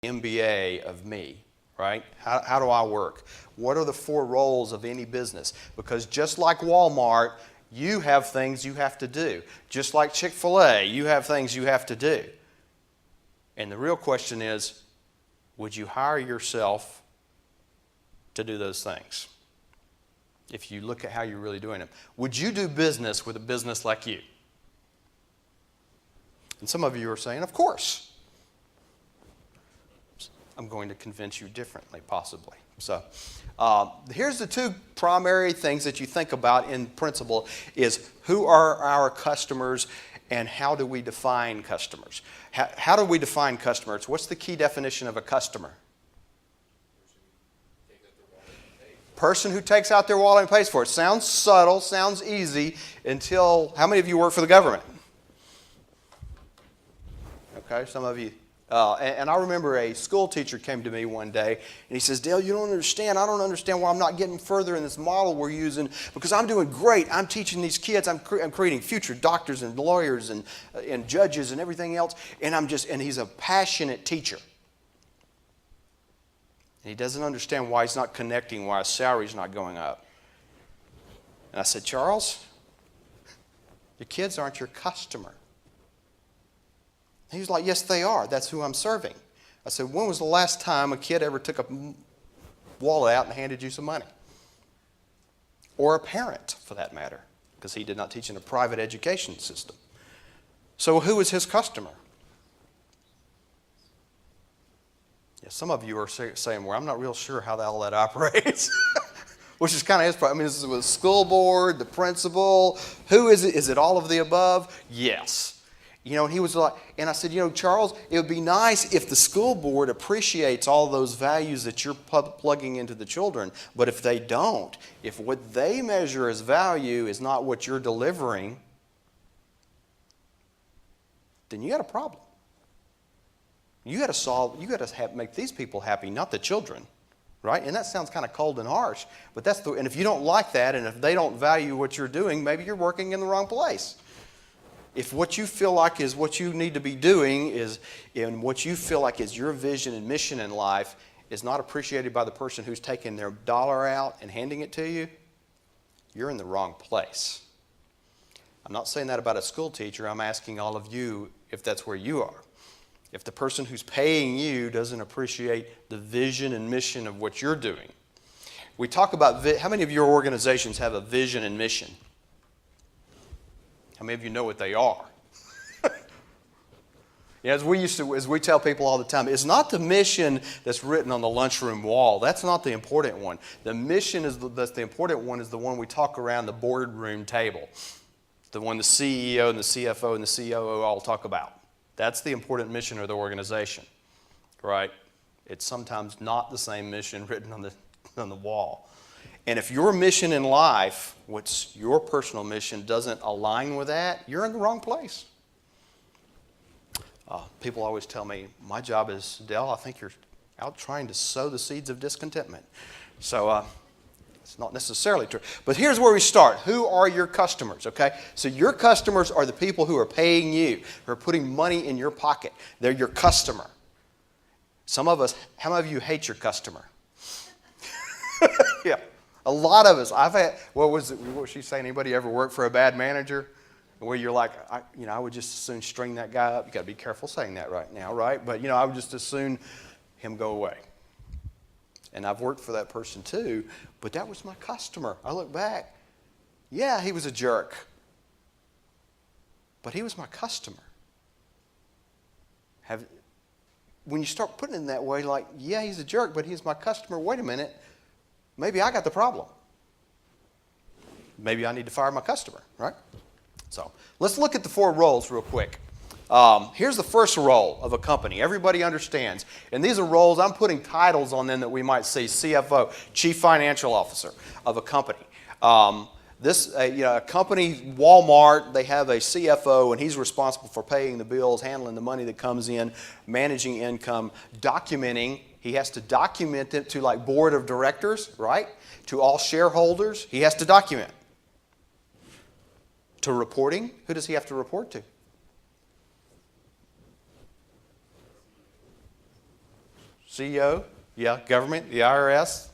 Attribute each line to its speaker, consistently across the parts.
Speaker 1: MBA of me, right? How do I work? What are the 4 roles of any business? Because just like Walmart, you have things you have to do. Just like Chick-fil-A, you have things you have to do. And the real question is, would you hire yourself to do those things? If you look at how you're really doing them. Would you do business with a business like you? And some of you are saying, of course. I'm going to convince you differently, possibly. So here's the 2 primary things that you think about in principle is who are our customers and how do we define customers? How do we define customers? What's the key definition of a customer? Person who takes out their wallet and pays for it. Sounds subtle, sounds easy until, how many of you work for the government? Okay, some of you. And I remember a school teacher came to me one day and he says, Dale, you don't understand. I don't understand why I'm not getting further in this model we're using because I'm doing great. I'm teaching these kids. I'm creating future doctors and lawyers and judges and everything else. And he's a passionate teacher. And he doesn't understand why he's not connecting, why his salary's not going up. And I said, Charles, your kids aren't your customer. He was like, yes, they are. That's who I'm serving. I said, when was the last time a kid ever took a wallet out and handed you some money? Or a parent, for that matter, because he did not teach in a private education system. So who is his customer? Yeah, some of you are saying, well, I'm not real sure how all that operates. Which is kind of his problem. I mean, this is with the school board, the principal. Who is it? Is it all of the above? Yes. You know, and he was like, and I said, you know, Charles, it would be nice if the school board appreciates all those values that you're plugging into the children. But if they don't, if what they measure as value is not what you're delivering, then you got a problem. You got to make these people happy, not the children, right? And that sounds kind of cold and harsh, but and if you don't like that, and if they don't value what you're doing, maybe you're working in the wrong place. If what you feel like is what you need to be doing and what you feel like is your vision and mission in life is not appreciated by the person who's taking their dollar out and handing it to you, you're in the wrong place. I'm not saying that about a school teacher. I'm asking all of you if that's where you are. If the person who's paying you doesn't appreciate the vision and mission of what you're doing. We talk about, how many of your organizations have a vision and mission? How many of you know what they are? As we tell people all the time, it's not the mission that's written on the lunchroom wall. That's not the important one. The mission that's the important one is the one we talk around the boardroom table. The one the CEO and the CFO and the COO all talk about. That's the important mission of the organization, right? It's sometimes not the same mission written on the wall. And if your mission in life, what's your personal mission, doesn't align with that, you're in the wrong place. People always tell me, my job is, Dale, I think you're out trying to sow the seeds of discontentment. So it's not necessarily true. But here's where we start. Who are your customers, okay? So your customers are the people who are paying you, who are putting money in your pocket. They're your customer. Some of us, how many of you hate your customer? Yeah. A lot of us. What was she saying? Anybody ever work for a bad manager? Where you're like, I would just as soon string that guy up. You got to be careful saying that right now, right? But, I would just as soon him go away. And I've worked for that person too, but that was my customer. I look back. Yeah, he was a jerk. But he was my customer. When you start putting it in that way, like, yeah, he's a jerk, but he's my customer. Wait a minute. Maybe I got the problem. Maybe I need to fire my customer, right? So let's look at the 4 roles real quick. Here's the first role of a company. Everybody understands. And these are roles, I'm putting titles on them that we might see. CFO, Chief Financial Officer of a company. A company, Walmart, they have a CFO, and he's responsible for paying the bills, handling the money that comes in, managing income, documenting. He has to document it to like board of directors, right? To all shareholders, he has to document. To reporting, who does he have to report to? CEO, yeah, government, the IRS,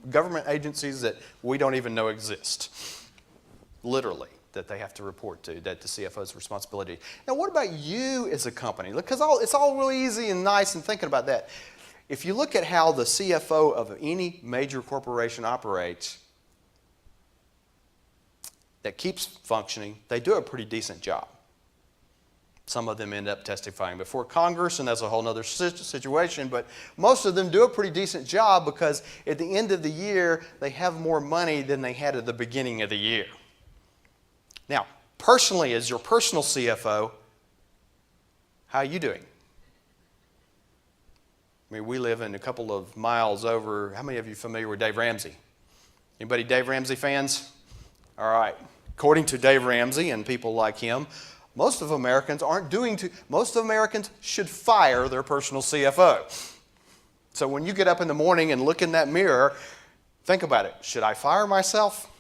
Speaker 1: government agencies that we don't even know exist, literally, that they have to report to, that the CFO's responsibility. Now, what about you as a company? Because it's all really easy and nice and thinking about that. If you look at how the CFO of any major corporation operates that keeps functioning, they do a pretty decent job. Some of them end up testifying before Congress, and that's a whole other situation, but most of them do a pretty decent job because at the end of the year, they have more money than they had at the beginning of the year. Now, personally, as your personal CFO, how are you doing? I mean, we live in a couple of miles over. How many of you are familiar with Dave Ramsey? Anybody Dave Ramsey fans? All right. According to Dave Ramsey and people like him, most Americans should fire their personal CFO. So when you get up in the morning and look in that mirror, think about it. Should I fire myself?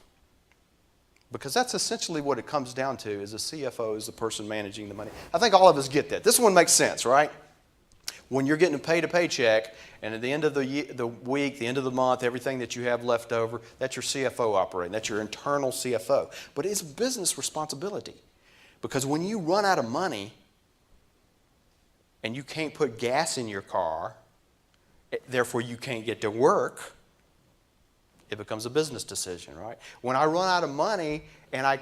Speaker 1: Because that's essentially what it comes down to, is a CFO is the person managing the money. I think all of us get that. This one makes sense, right? When you're getting paid a paycheck, and at the end of the week, the end of the month, everything that you have left over, that's your CFO operating. That's your internal CFO. But it's a business responsibility. Because when you run out of money and you can't put gas in your car, therefore you can't get to work, it becomes a business decision, right? When I run out of money and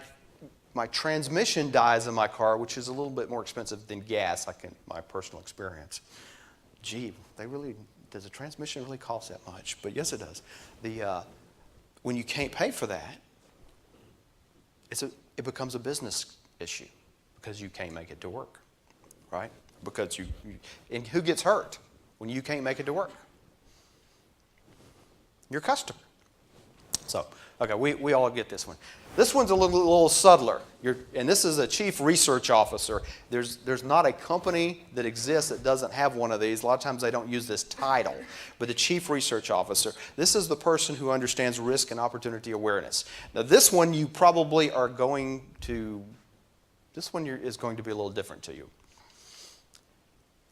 Speaker 1: my transmission dies in my car, which is a little bit more expensive than gas, like in my personal experience. Gee, does a transmission really cost that much? But yes, it does. When you can't pay for that, it becomes a business issue because you can't make it to work, right? Because and who gets hurt when you can't make it to work? Your customer. So, okay, we all get this one. This one's a little subtler. And this is a chief research officer. There's not a company that exists that doesn't have one of these. A lot of times they don't use this title. But the chief research officer, this is the person who understands risk and opportunity awareness. Now this one you probably are going to, is going to be a little different to you.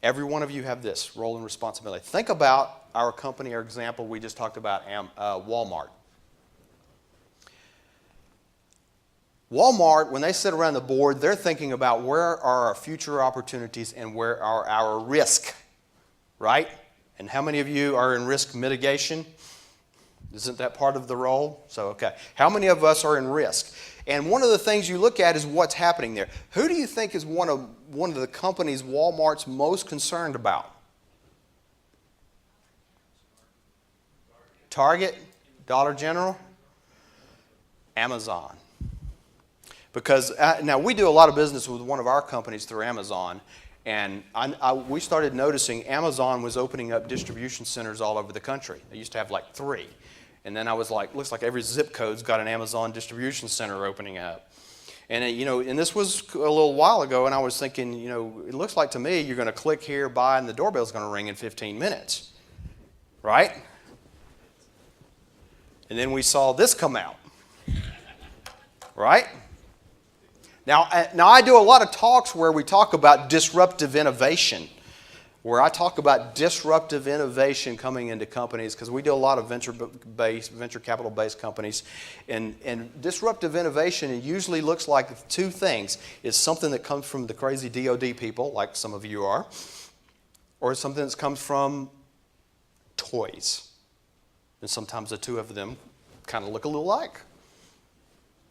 Speaker 1: Every one of you have this role and responsibility. Think about our company, our example we just talked about, Walmart. Walmart, when they sit around the board, they're thinking about where are our future opportunities and where are our risk, right? And how many of you are in risk mitigation? Isn't that part of the role? So, okay. How many of us are in risk? And one of the things you look at is what's happening there. Who do you think is one of the companies Walmart's most concerned about? Target? Dollar General? Amazon. Because now we do a lot of business with one of our companies through Amazon, and we started noticing Amazon was opening up distribution centers all over the country. They used to have like 3. And then I was like, looks like every zip code's got an Amazon distribution center opening up. And and this was a little while ago, and I was thinking, it looks like to me you're going to click here, buy, and the doorbell's going to ring in 15 minutes. Right? And then we saw this come out. Right? Now I do a lot of talks where we talk about disruptive innovation, where I talk about disruptive innovation coming into companies, because we do a lot of venture capital-based companies. And disruptive innovation usually looks like 2 things. It's something that comes from the crazy DOD people, like some of you are, or something that comes from toys. And sometimes the 2 of them kind of look a little alike.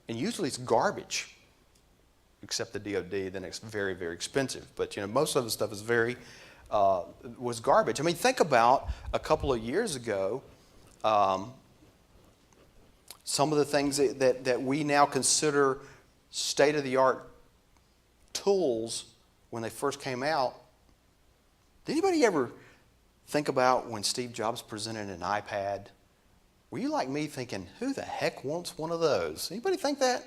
Speaker 1: And usually it's garbage. Except the DOD, then it's very, very expensive. But most of the stuff is was garbage. I mean, think about a couple of years ago, some of the things that we now consider state-of-the-art tools when they first came out. Did anybody ever think about when Steve Jobs presented an iPad? Were you like me thinking, who the heck wants one of those? Anybody think that?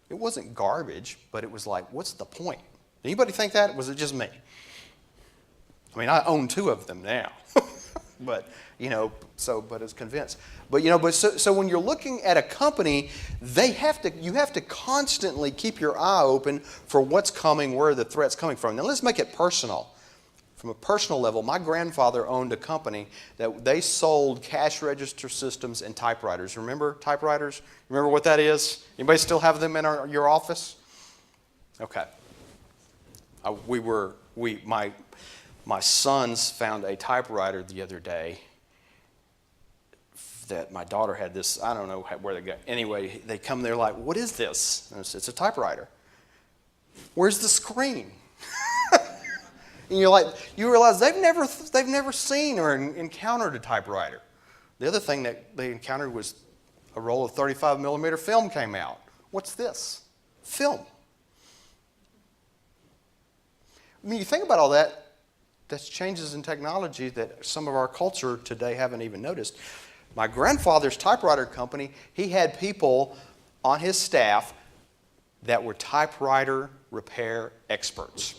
Speaker 1: It wasn't garbage, but it was like, what's the point? Anybody think that? Was it just me? I mean, I own 2 of them now. But, but it's convinced. But, so when you're looking at a company, you have to constantly keep your eye open for what's coming, where the threat's coming from. Now, let's make it personal. from a personal level, my grandfather owned a company that they sold cash register systems and typewriters. Remember typewriters? Remember what that is? Anybody still have them in your office? Okay. My sons found a typewriter the other day that my daughter had this, I don't know where they got. Anyway, they come there like, what is this? And it's a typewriter. Where's the screen? And you realize they've never seen or encountered a typewriter. The other thing that they encountered was a roll of 35 millimeter film came out. What's this? Film. I mean, you think about all that, that's changes in technology that some of our culture today haven't even noticed. My grandfather's typewriter company, he had people on his staff that were typewriter repair experts.